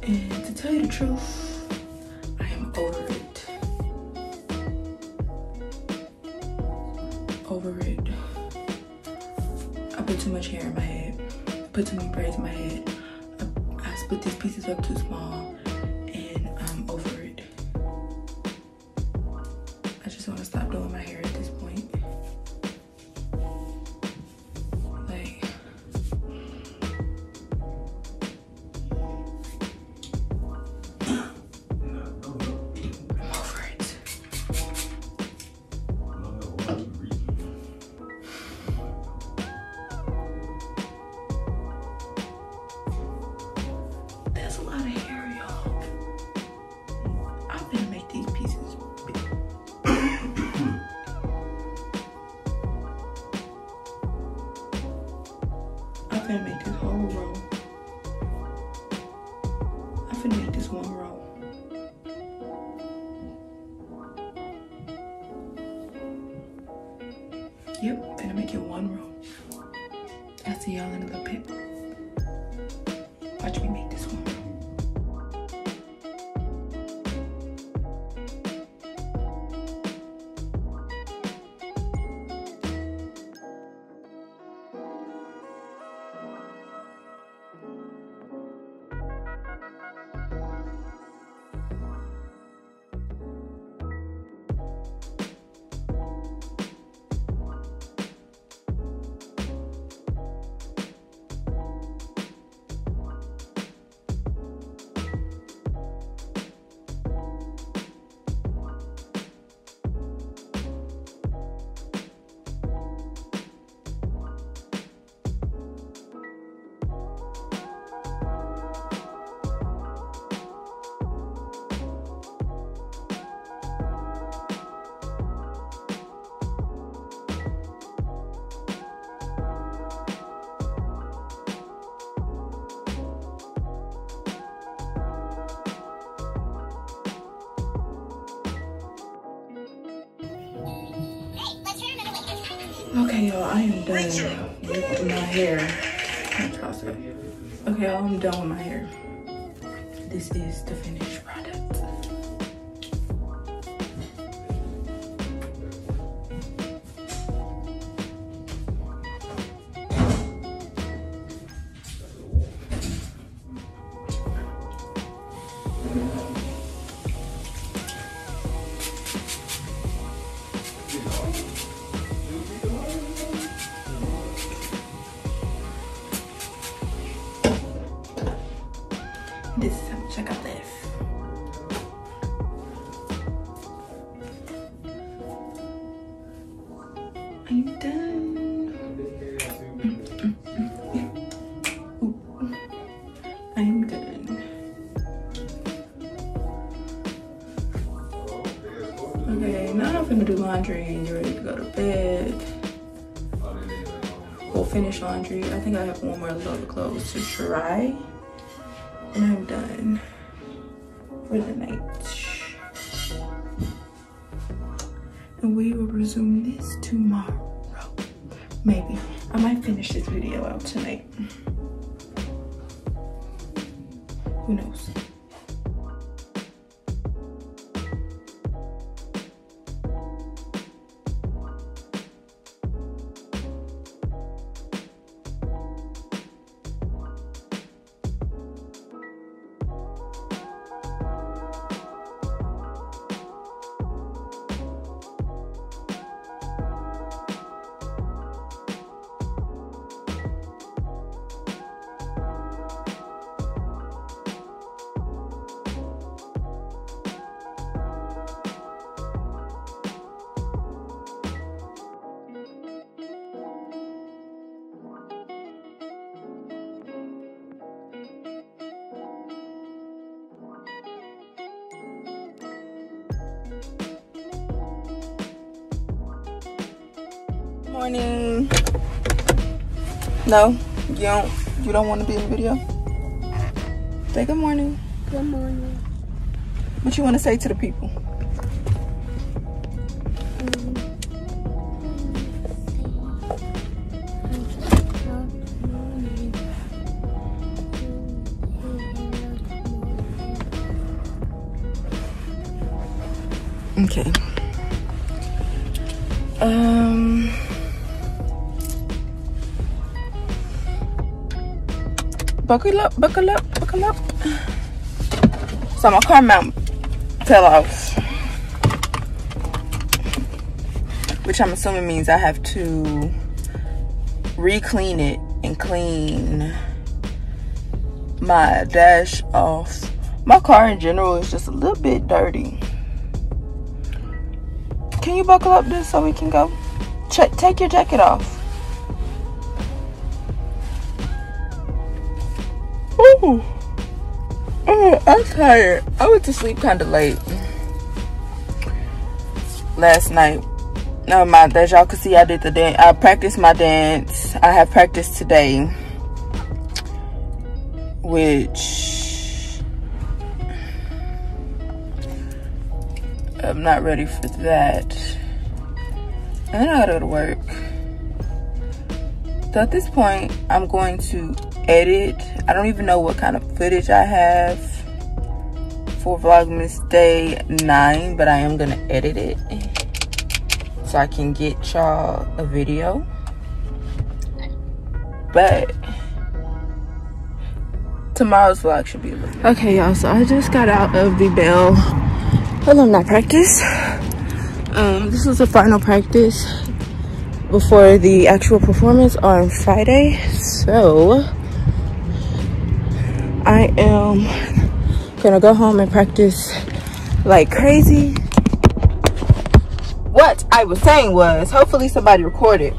And to tell you the truth, I am over it. Over it. I put too much hair in my head. Put too many braids in my head. I split these pieces up too small, and I'm over it. I just want to stop doing my hair at this point. Like, I'm over it. That's a lot of hair, y'all. I'm gonna make these pieces big. I'm gonna make this whole row. I'm gonna make this one row. Yep, gonna make it one row. I'll see y'all in a little bit. Watch me make this one row. Okay, y'all, I am done with my hair. Okay, y'all, I'm done with my hair. This is the finished product. This is how much I got left. I'm done. I'm done. Okay, now I'm gonna do laundry and you're ready to go to bed. We'll finish laundry. I think I have one more load of clothes to dry. And I'm done for the night. And we will resume this tomorrow. Maybe. I might finish this video out tonight. Who knows? Morning. No, you don't want to be in the video? Say good morning. Good morning. What you want to say to the people? Okay. Buckle up, buckle up, buckle up. So my car mount fell off, which I'm assuming means I have to re-clean it and clean my dash off. My car in general is just a little bit dirty. Can you buckle up this so we can go? Take your jacket off. Ooh. I'm tired. I went to sleep kind of late last night. Never mind, as y'all can see, I did the dance. I practiced my dance. I have practiced today, which I'm not ready for that. And then I gotta go to work. So at this point, I'm going to edit. I don't even know what kind of footage I have for Vlogmas Day 9, but I am gonna edit it so I can get y'all a video. But tomorrow's vlog should be okay, y'all. So I just got out of the Bell alumni practice. This was the final practice before the actual performance on Friday. So I am gonna go home and practice like crazy. What I was saying was, hopefully somebody recorded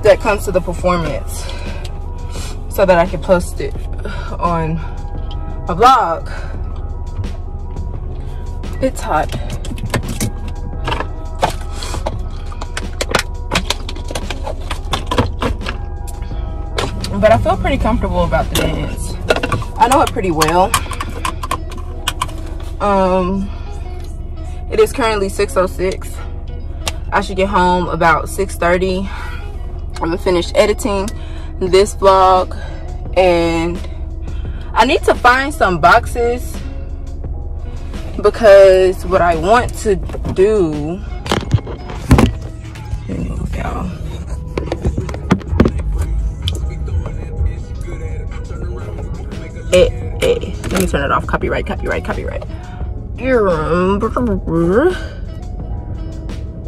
that comes to the performance so that I can post it on a vlog. It's hot. But I feel pretty comfortable about the dance. I know it pretty well. It is currently 6:06. I should get home about 6:30. I'm gonna finish editing this vlog, and I need to find some boxes because what I want to do, y'all. Let me turn it off. Copyright, copyright, copyright.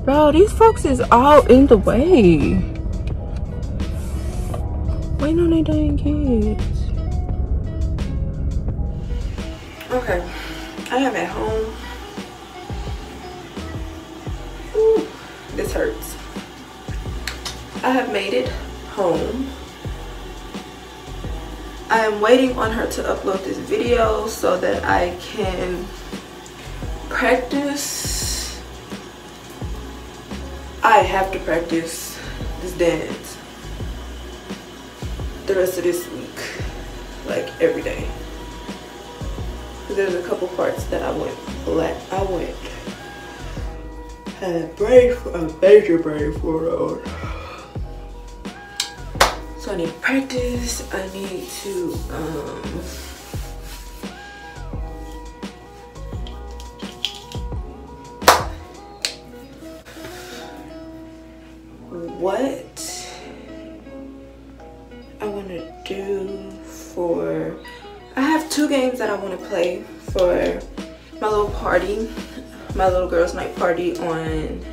Bro, these folks is all in the way. Waiting on they dang kids. Okay, I am at home. Ooh, this hurts. I have made it home. I am waiting on her to upload this video so that I can practice. I have to practice this dance the rest of this week, like every day. There's a couple parts that I went black. Had a major brain for those. So I need to practice. I need to what I want to do for, I have 2 games that I want to play for my little party, my little girls' night party on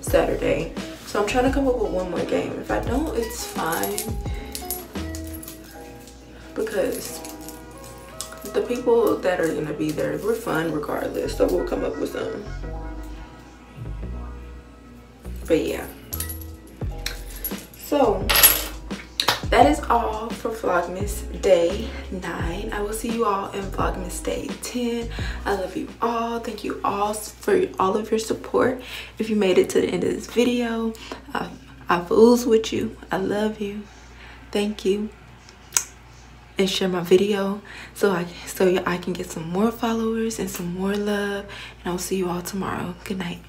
Saturday. So I'm trying to come up with 1 more game. If I don't, it's fine, because the people that are gonna be there, we're fun regardless, so we'll come up with some. But yeah, so that is all for Vlogmas Day 9. I will see you all in Vlogmas Day 10. I love you all. Thank you all for all of your support. If you made it to the end of this video, I fools with you. I love you. Thank you. And share my video so I can get some more followers and some more love. And I'll see you all tomorrow. Good night.